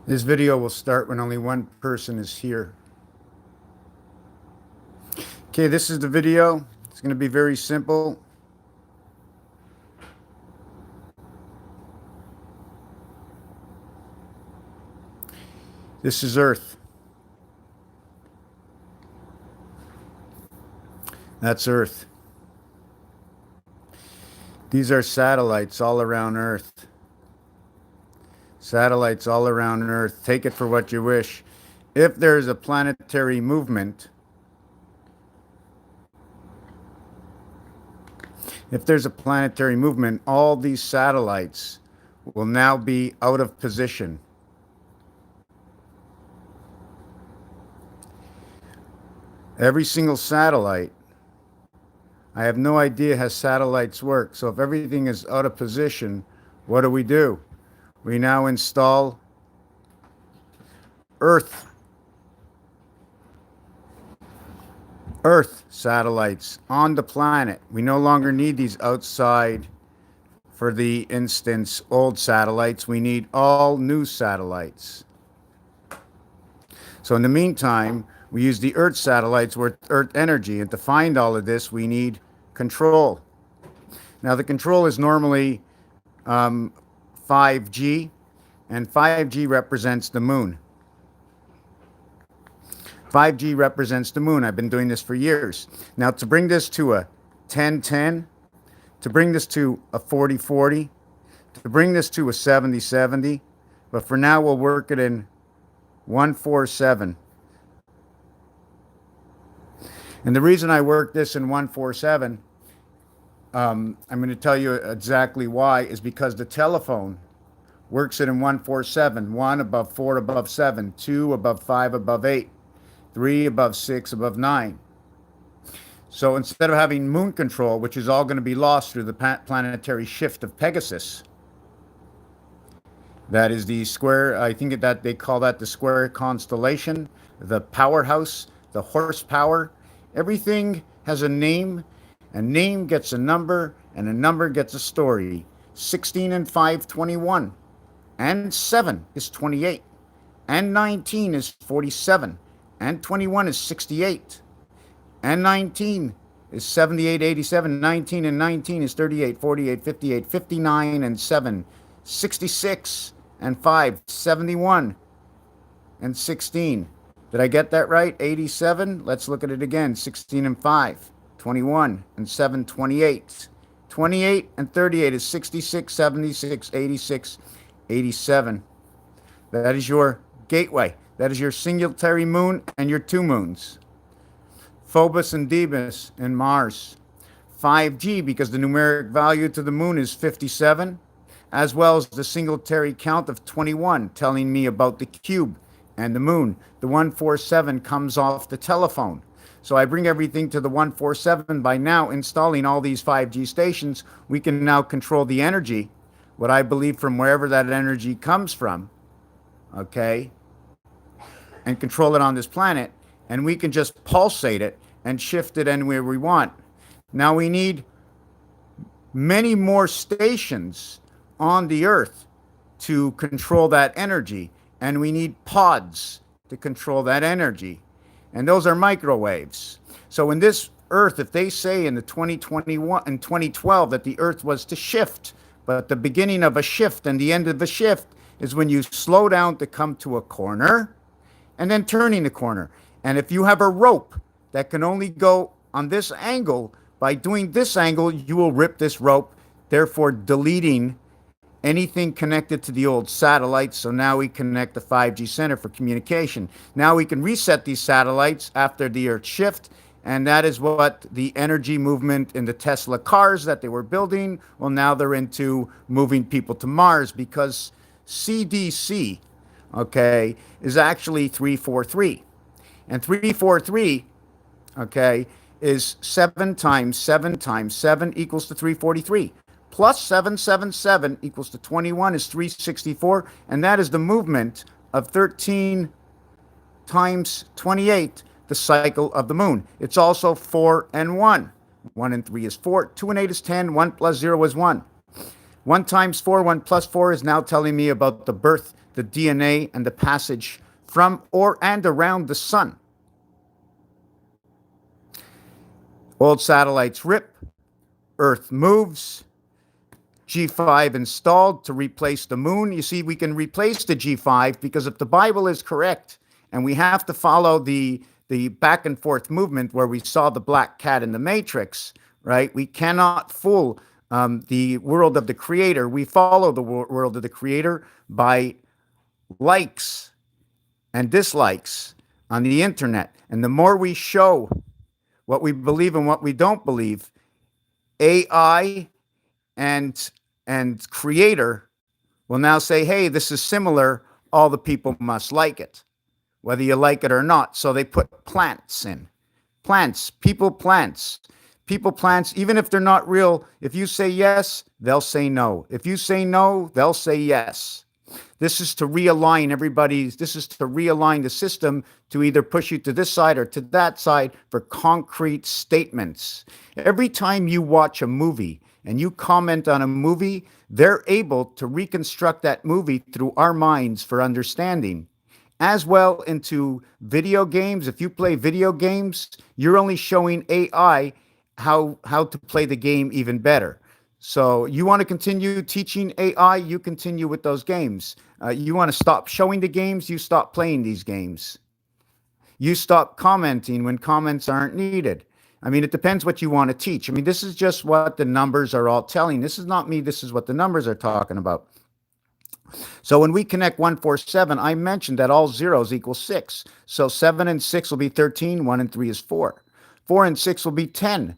This video will start when only one person is here. Okay, this is the video. It's going to be very simple. This is Earth. That's Earth. These are satellites all around Earth. Satellites all around Earth. Take it for what you wish. If there's a planetary movement, all these satellites will now be out of position. Every single satellite, I have no idea how satellites work. So if everything is out of position, what do? We now install Earth satellites on the planet. We no longer need these outside, for the instance, old satellites. We need all new satellites. So in the meantime, we use the Earth satellites with Earth energy. And to find all of this, we need control. Now, the control is normally 5G, and 5G represents the moon. 5G represents the moon. I've been doing this for years. Now, to bring this to a 10-10, to bring this to a 40-40, to bring this to a 70-70, but for now, we'll work it in 147. And the reason I work this in 147, I'm going to tell you exactly why, is because the telephone works it in 147. 1 above 4 above 7, 2 above 5 above 8, 3 above 6 above 9. So instead of having moon control, which is all going to be lost through the planetary shift of Pegasus, that is the square, I think that they call that the square constellation, the powerhouse, the horsepower. Everything has a name gets a number, and a number gets a story. 16 and 5, 21. And 7 is 28. And 19 is 47. And 21 is 68. And 19 is 78, 87. 19 and 19 is 38, 48, 58, 59 and 7. 66 and 5, 71 and 16. Did I get that right? 87. Let's look at it again. 16 and 5, 21 and 7, 28. 28 and 38 is 66, 76, 86, 87. That is your gateway. That is your singularity moon and your two moons. Phobos and Deimos and Mars. 5G, because the numeric value to the moon is 57, as well as the singularity count of 21, telling me about the cube and the moon. The 147 comes off the telephone. So I bring everything to the 147. By now installing all these 5G stations, we can now control the energy, what I believe from wherever that energy comes from, okay, and control it on this planet, and we can just pulsate it and shift it anywhere we want. Now we need many more stations on the Earth to control that energy, and we need pods to control that energy, and those are microwaves. So in this Earth, if they say in the 2021 and 2012 that the Earth was to shift, but the beginning of a shift and the end of a shift is when you slow down to come to a corner and then turning the corner. And if you have a rope that can only go on this angle, by doing this angle, you will rip this rope, therefore deleting anything connected to the old satellites. So now we connect the 5G center for communication. Now we can reset these satellites after the Earth shift, and that is what the energy movement in the Tesla cars that they were building. Well, now they're into moving people to Mars, because CDC, okay, is actually 343. And 343, okay, is 7 times 7 times 7 equals to 343. Plus 777 equals to 21 is 364. And that is the movement of 13 times 28, the cycle of the moon. It's also 4 and 1. 1 and 3 is 4. 2 and 8 is 10. 1 plus 0 is 1. 1 times 4, 1 plus 4 is now telling me about the birth, the DNA, and the passage from or and around the sun. Old satellites rip, Earth moves, G5 installed to replace the moon. You see, we can replace the G5 because if the Bible is correct, and we have to follow the back and forth movement where we saw the black cat in the Matrix, right? We cannot fool the world of the Creator. We follow the world of the Creator by likes and dislikes on the internet. And the more we show what we believe and what we don't believe, AI and Creator will now say, hey, this is similar. All the people must like it, whether you like it or not. So they put plants in. Plants, people plants. People plants, even if they're not real, if you say yes, they'll say no. If you say no, they'll say yes. This is to realign this is to realign the system to either push you to this side or to that side for concrete statements. Every time you watch a movie and you comment on a movie, they're able to reconstruct that movie through our minds for understanding. As well into video games. If you play video games, you're only showing AI how to play the game even better. So you want to continue teaching AI, you continue with those games. You want to stop showing the games, you stop playing these games. You stop commenting when comments aren't needed. I mean, it depends what you want to teach. I mean, this is just what the numbers are all telling. This is not me. This is what the numbers are talking about. So when we connect 147, I mentioned that all zeros equal 6. So 7 and 6 will be 13. 1 and 3 is 4. 4 and 6 will be 10.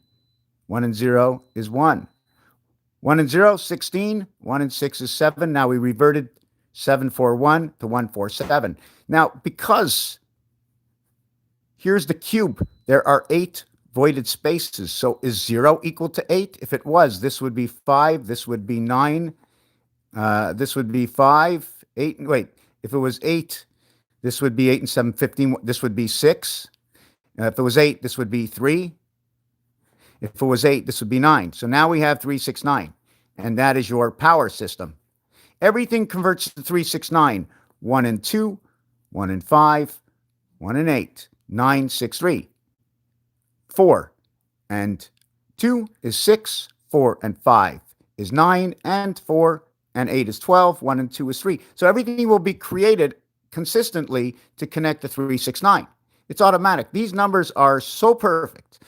1 and 0 is 1. 1 and 0, 16. 1 and 6 is 7. Now we reverted 741 to 147. Now, because here's the cube, there are 8 voided spaces. So is 0 equal to 8? If it was, this would be 5. This would be 9. This would be 5, 8. Wait, if it was 8, this would be 8 and 7, 15. This would be 6. If it was 8, this would be 3. If it was 8, this would be 9. So now we have 369, and that is your power system. Everything converts to 369. 1 and 2, 1 and 5, 1 and 8, 9, 6, 3. 4 and 2 is 6, 4 and 5 is 9, and 4 and 8 is 12, 1 and 2 is 3. So everything will be created consistently to connect to 369. It's automatic. These numbers are so perfect.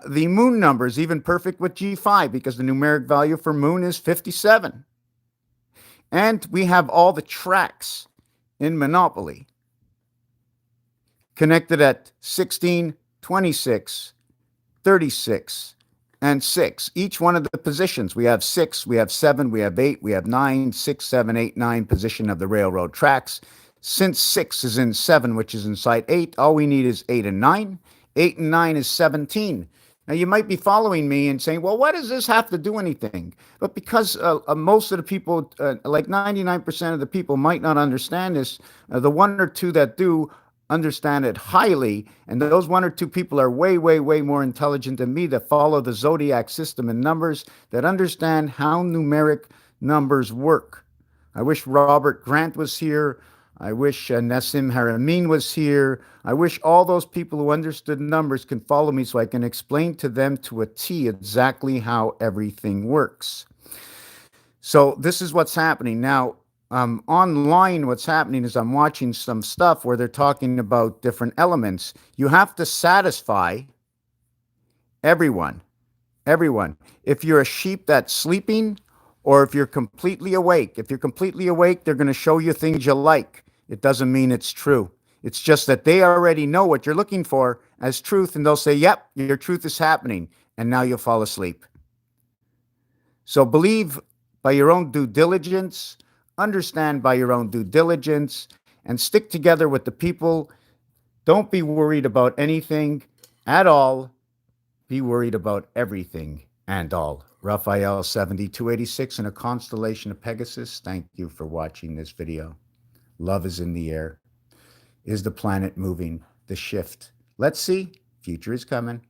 The moon number is even perfect with G5 because the numeric value for moon is 57. And we have all the tracks in Monopoly connected at 16, 26, 36, and 6. Each one of the positions. We have 6, we have 7, we have 8, we have 9, 6, 7, 8, 9 position of the railroad tracks. Since 6 is in 7, which is inside 8, all we need is 8 and 9. 8 and 9 is 17. Now, you might be following me and saying, well, what does this have to do anything? But because most of the people, like 99% of the people might not understand this, the 1 or 2 that do understand it highly, and those 1 or 2 people are way, way, way more intelligent than me that follow the Zodiac system and numbers, that understand how numeric numbers work. I wish Robert Grant was here. I wish Nassim Haramein was here. I wish all those people who understood numbers can follow me so I can explain to them to a T exactly how everything works. So this is what's happening. Now, online, what's happening is I'm watching some stuff where they're talking about different elements. You have to satisfy everyone. Everyone. If you're a sheep that's sleeping or if you're completely awake. If you're completely awake, they're going to show you things you like. It doesn't mean it's true. It's just that they already know what you're looking for as truth, and they'll say, yep, your truth is happening, and now you'll fall asleep. So believe by your own due diligence, understand by your own due diligence, and stick together with the people. Don't be worried about anything at all. Be worried about everything and all. Raphael 7286 in a constellation of Pegasus. Thank you for watching this video. Love is in the air. Is the planet moving? The shift. Let's see. Future is coming.